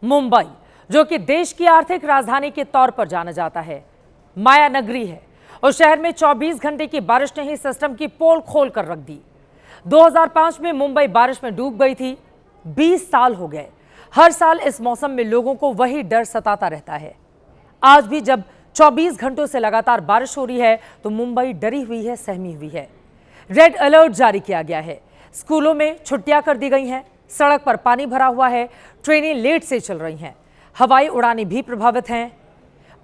मुंबई, जो कि देश की आर्थिक राजधानी के तौर पर जाना जाता है, माया नगरी है। उस शहर में 24 घंटे की बारिश ने ही सिस्टम की पोल खोल कर रख दी। 2005 में मुंबई बारिश में डूब गई थी। 20 साल हो गए। हर साल इस मौसम में लोगों को वही डर सताता रहता है। आज भी जब 24 घंटों से लगातार बारिश हो रही है तो मुंबई डरी हुई है, सहमी हुई है। रेड अलर्ट जारी किया गया है। स्कूलों में छुट्टियां कर दी गई हैं। सड़क पर पानी भरा हुआ है। ट्रेनें लेट से चल रही हैं। हवाई उड़ानें भी प्रभावित हैं।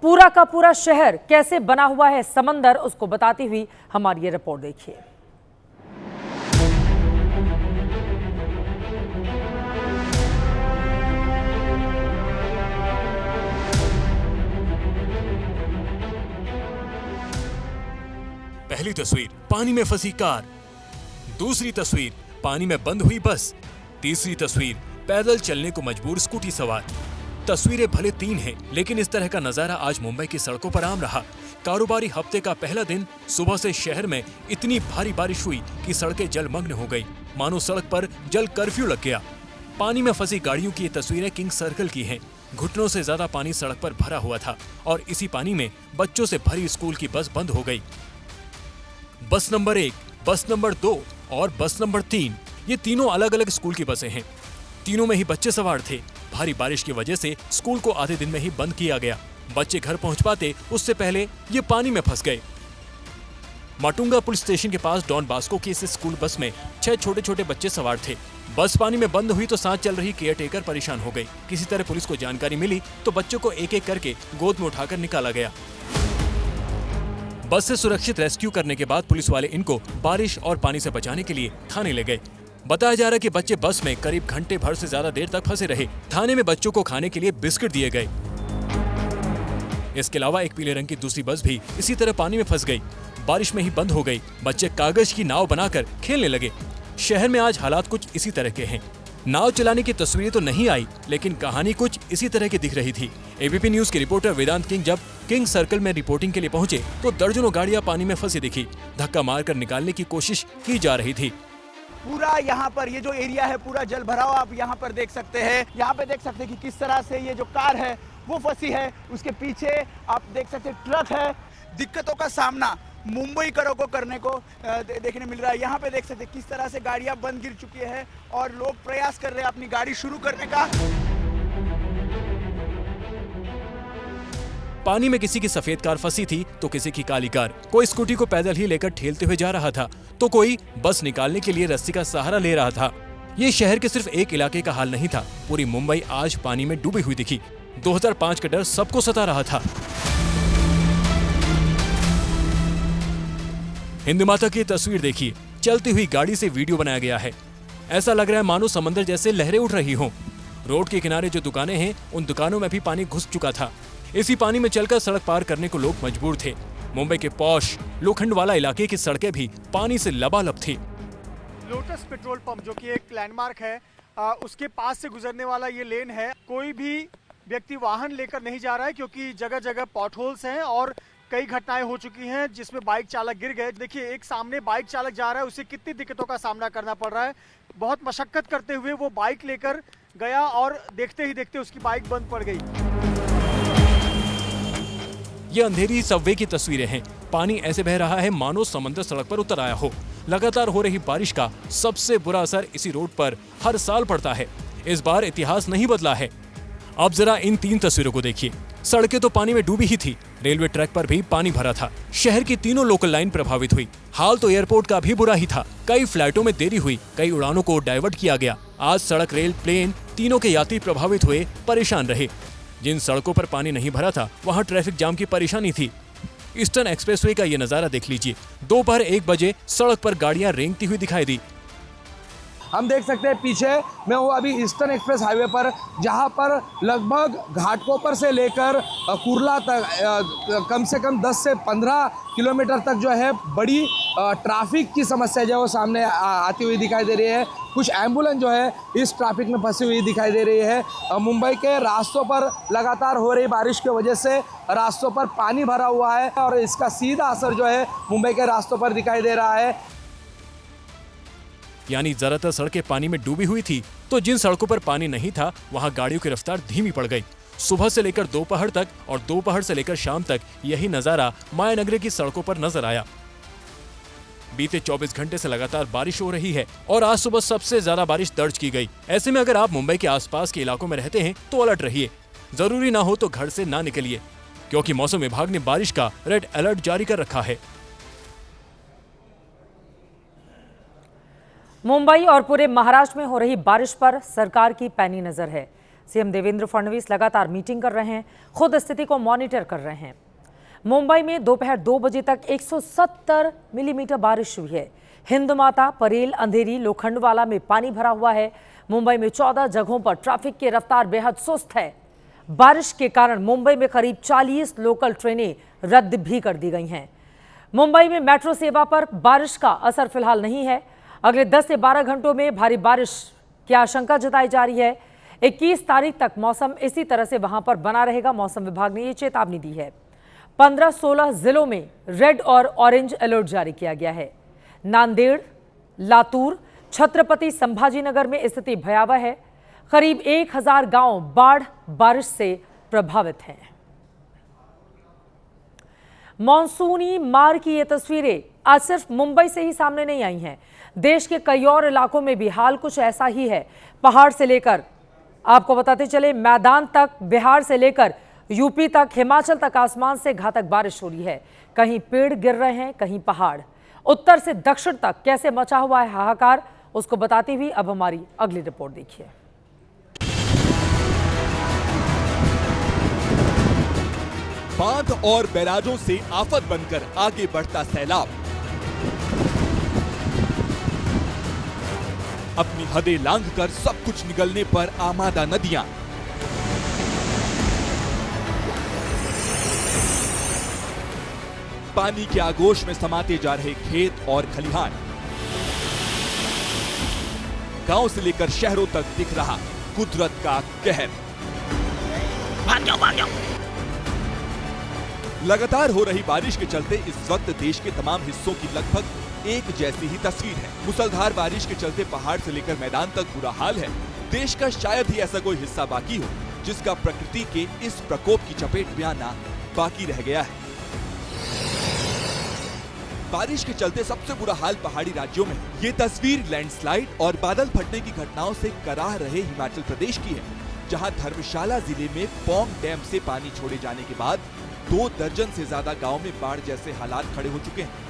पूरा का पूरा शहर कैसे बना हुआ है समंदर, उसको बताती हुई हमारी ये रिपोर्ट देखिए। पहली तस्वीर, पानी में फंसी कार। दूसरी तस्वीर, पानी में बंद हुई बस। तीसरी तस्वीर, पैदल चलने को मजबूर स्कूटी सवार। तस्वीरें भले 3 हैं, लेकिन इस तरह का नजारा आज मुंबई की सड़कों पर आम रहा। कारोबारी हफ्ते का पहला दिन सुबह से शहर में इतनी भारी बारिश हुई कि सड़कें जलमग्न हो गई, मानो सड़क पर जल कर्फ्यू लग गया। पानी में फंसी गाड़ियों की ये तस्वीरें किंग सर्कल की हैं। घुटनों से ज्यादा पानी सड़क पर भरा हुआ था और इसी पानी में बच्चों से भरी स्कूल की बस बंद हो गई। बस नंबर 1, बस नंबर 2 और बस नंबर 3, ये तीनों अलग अलग स्कूल की बसें हैं। तीनों में ही बच्चे सवार थे। भारी बारिश की वजह से स्कूल को आधे दिन में ही बंद किया गया। बच्चे घर पहुंच पाते उससे पहले ये पानी में फंस गए। माटुंगा पुलिस स्टेशन के पास डॉन बास्को की इस स्कूल बस में 6 छोटे छोटे बच्चे सवार थे। बस पानी में बंद हुई तो साथ चल रही केयरटेकर परेशान हो गई। किसी तरह पुलिस को जानकारी मिली तो बच्चों को एक एक करके गोद में उठाकर निकाला गया। बस से सुरक्षित रेस्क्यू करने के बाद पुलिस वाले इनको बारिश और पानी से बचाने के लिए थाने ले गए। बताया जा रहा है कि बच्चे बस में करीब घंटे भर से ज्यादा देर तक फंसे रहे। थाने में बच्चों को खाने के लिए बिस्किट दिए गए। इसके अलावा एक पीले रंग की दूसरी बस भी इसी तरह पानी में फंस गई। बारिश में ही बंद हो गई। बच्चे कागज की नाव बनाकर खेलने लगे। शहर में आज हालात कुछ इसी तरह के हैं। नाव चलाने की तस्वीरें तो नहीं आई, लेकिन कहानी कुछ इसी तरह की दिख रही थी। एबीपी न्यूज के रिपोर्टर वेदांत किंग जब किंग सर्कल में रिपोर्टिंग के लिए पहुंचे तो दर्जनों गाड़ियां पानी में फंसी दिखी। धक्का मारकर निकालने की कोशिश की जा रही थी। पूरा यहाँ पर ये जो एरिया है पूरा जल भरा हुआ आप यहाँ पर देख सकते हैं। यहाँ पे देख सकते हैं कि किस तरह से ये जो कार है वो फंसी है। उसके पीछे आप देख सकते हैं ट्रक है। दिक्कतों का सामना मुंबई करों को करने को देखने मिल रहा है। यहाँ पे देख सकते हैं किस तरह से गाड़ियाँ बंद गिर चुकी है और लोग प्रयास कर रहे हैं अपनी गाड़ी शुरू करने का। पानी में किसी की सफेद कार फंसी थी तो किसी की काली कार। कोई स्कूटी को पैदल ही लेकर ठेलते हुए जा रहा था तो कोई बस निकालने के लिए रस्सी का सहारा ले रहा था। ये शहर के सिर्फ एक इलाके का हाल नहीं था। पूरी मुंबई आज पानी में डूबी हुई दिखी। 2005 का डर सबको सता रहा था। हिंदू माता की तस्वीर देखिए। चलती हुई गाड़ी से वीडियो बनाया गया है। ऐसा लग रहा है मानो समंदर जैसे लहरें उठ रही हों। रोड के किनारे जो दुकानें हैं उन दुकानों में भी पानी घुस चुका था। इसी पानी में चलकर सड़क पार करने को लोग मजबूर थे। मुंबई के पॉश लोखंड वाला इलाके की सड़कें भी पानी से लबालब थी। लोटस पेट्रोल पंप जो कि एक लैंडमार्क है, उसके पास से गुजरने वाला ये लेन है। कोई भी व्यक्ति वाहन लेकर नहीं जा रहा है क्योंकि जगह जगह पॉटहोल्स हैं और कई घटनाएं हो चुकी हैं जिसमें बाइक चालक गिर गए। देखिए एक सामने बाइक चालक जा रहा है, उसे कितनी दिक्कतों का सामना करना पड़ रहा है। बहुत मशक्कत करते हुए वो बाइक लेकर गया और देखते ही देखते उसकी बाइक बंद पड़ गई। ये अंधेरी सबवे की तस्वीरें हैं। पानी ऐसे बह रहा है मानो समंदर सड़क पर उतर आया हो। लगातार हो रही बारिश का सबसे बुरा असर इसी रोड पर हर साल पड़ता है। इस बार इतिहास नहीं बदला है। अब जरा इन 3 तस्वीरों को देखिए। सड़कें तो पानी में डूबी ही थी। रेलवे ट्रैक पर भी पानी भरा था। शहर की तीनों लोकल लाइन प्रभावित हुई। हाल तो एयरपोर्ट का भी बुरा ही था। कई फ्लाइटों में देरी हुई। कई उड़ानों को डाइवर्ट किया गया। आज सड़क, रेल, प्लेन तीनों के यात्री प्रभावित हुए, परेशान रहे। जिन सड़कों पर पानी नहीं भरा था वहां ट्रैफिक जाम की परेशानी थी। ईस्टर्न एक्सप्रेसवे का ये नजारा देख लीजिए। दोपहर 1 बजे सड़क पर गाड़ियां रेंगती हुई दिखाई दी। हम देख सकते हैं पीछे मैं हूँ अभी ईस्टर्न एक्सप्रेस हाईवे पर, जहाँ पर लगभग घाटकोपर से लेकर कुर्ला तक कम से कम 10 से 15 किलोमीटर तक जो है बड़ी ट्रैफिक की समस्या जो है वो सामने आती हुई दिखाई दे रही है। कुछ एम्बुलेंस जो है इस ट्रैफिक में फंसी हुई दिखाई दे रही है। मुंबई के रास्तों पर लगातार हो रही बारिश की वजह से रास्तों पर पानी भरा हुआ है और इसका सीधा असर जो है मुंबई के रास्तों पर दिखाई दे रहा है। यानी ज्यादातर सड़कें पानी में डूबी हुई थी, तो जिन सड़कों पर पानी नहीं था वहां गाड़ियों की रफ्तार धीमी पड़ गई। सुबह से लेकर दोपहर तक और दोपहर से लेकर शाम तक यही नजारा मायानगरी की सड़कों पर नजर आया। बीते 24 घंटे से लगातार बारिश हो रही है और आज सुबह सबसे ज्यादा बारिश दर्ज की गई। ऐसे में अगर आप मुंबई के आसपास के इलाकों में रहते हैं तो अलर्ट रहिए, जरूरी ना हो तो घर से ना निकलिए, क्योंकि मौसम विभाग ने बारिश का रेड अलर्ट जारी कर रखा है। मुंबई और पूरे महाराष्ट्र में हो रही बारिश पर सरकार की पैनी नजर है। सीएम देवेंद्र फडणवीस लगातार मीटिंग कर रहे हैं, खुद स्थिति को मॉनिटर कर रहे हैं। मुंबई में दोपहर 2 बजे तक 170 मिलीमीटर बारिश हुई है। हिंदू माता, परेल, अंधेरी, लोखंडवाला में पानी भरा हुआ है। मुंबई में 14 जगहों पर ट्रैफिक की रफ्तार बेहद सुस्त है। बारिश के कारण मुंबई में करीब 40 लोकल ट्रेनें रद्द भी कर दी गई हैं। मुंबई में मेट्रो सेवा पर बारिश का असर फिलहाल नहीं है। अगले 10 से 12 घंटों में भारी बारिश की आशंका जताई जा रही है। 21 तारीख तक मौसम इसी तरह से वहां पर बना रहेगा। मौसम विभाग ने ये चेतावनी दी है। 15-16 जिलों में रेड और ऑरेंज अलर्ट जारी किया गया है। नांदेड़, लातूर, छत्रपति संभाजीनगर में स्थिति भयावह है। करीब 1000 गांव बाढ़ बारिश से प्रभावित हैं। मॉनसूनी मार की ये तस्वीरें आज सिर्फ मुंबई से ही सामने नहीं आई हैं। देश के कई और इलाकों में भी हाल कुछ ऐसा ही है। पहाड़ से लेकर आपको बताते चले मैदान तक, बिहार से लेकर यूपी तक, हिमाचल तक आसमान से घातक बारिश हो रही है। कहीं पेड़ गिर रहे हैं, कहीं पहाड़। उत्तर से दक्षिण तक कैसे मचा हुआ है हाहाकार, उसको बताती हुई अब हमारी अगली रिपोर्ट देखिए। बांध और बैराजों से आफत बनकर आगे बढ़ता सैलाब अपनी हदें लांघकर सब कुछ निगलने पर आमादा नदियां, पानी के आगोश में समाते जा रहे खेत और खलिहान, गांव से लेकर शहरों तक दिख रहा कुदरत का कहर। लगातार हो रही बारिश के चलते इस वक्त देश के तमाम हिस्सों की लगभग एक जैसी ही तस्वीर है। मुसलधार बारिश के चलते पहाड़ से लेकर मैदान तक बुरा हाल है। देश का शायद ही ऐसा कोई हिस्सा बाकी हो जिसका प्रकृति के इस प्रकोप की चपेट में आना बाकी रह गया है। बारिश के चलते सबसे बुरा हाल पहाड़ी राज्यों में। ये तस्वीर लैंडस्लाइड और बादल फटने की घटनाओं से कराह रहे हिमाचल प्रदेश की है, जहां धर्मशाला जिले में पौंग डैम से पानी छोड़े जाने के बाद 2 दर्जन से ज्यादा गांव में बाढ़ जैसे हालात खड़े हो चुके हैं।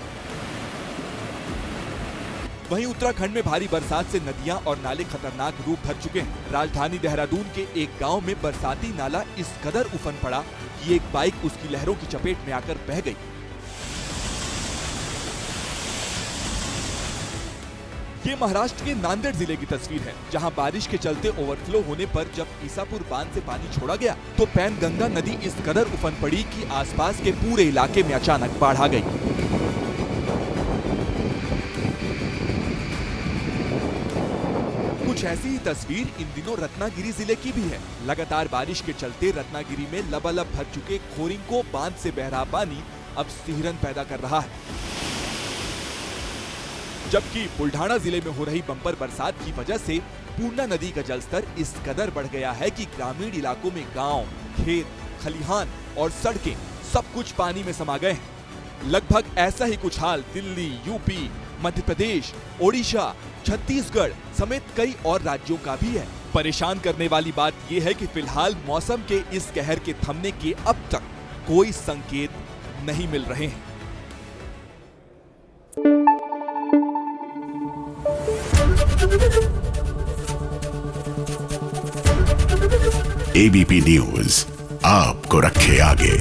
वहीं उत्तराखंड में भारी बरसात से नदियां और नाले खतरनाक रूप धर चुके हैं। राजधानी देहरादून के एक गांव में बरसाती नाला इस कदर उफन पड़ा कि एक बाइक उसकी लहरों की चपेट में आकर बह गई। ये महाराष्ट्र के नांदेड़ जिले की तस्वीर है, जहां बारिश के चलते ओवरफ्लो होने पर जब ईसापुर बांध से पानी छोड़ा गया तो पैनगंगा नदी इस कदर उफन पड़ी कि आसपास के पूरे इलाके में अचानक बाढ़ आ गई। कुछ ऐसी ही तस्वीर इन दिनों रत्नागिरी जिले की भी है। लगातार बारिश के चलते रत्नागिरी में लबालब भर चुके खोरिंको बांध से बह रहा पानी अब सिहरन पैदा कर रहा है। जबकि बुल्ढाना जिले में हो रही बम्पर बरसात की वजह से पूर्णा नदी का जलस्तर इस कदर बढ़ गया है कि ग्रामीण इलाकों में गांव, खेत, खलिहान और सड़कें सब कुछ पानी में समा गए हैं। लगभग ऐसा ही कुछ हाल दिल्ली, यूपी, मध्य प्रदेश, ओडिशा, छत्तीसगढ़ समेत कई और राज्यों का भी है। परेशान करने वाली बात यह है कि फिलहाल मौसम के इस कहर के थमने के अब तक कोई संकेत नहीं मिल रहे हैं। एबीपी न्यूज आपको रखे आगे।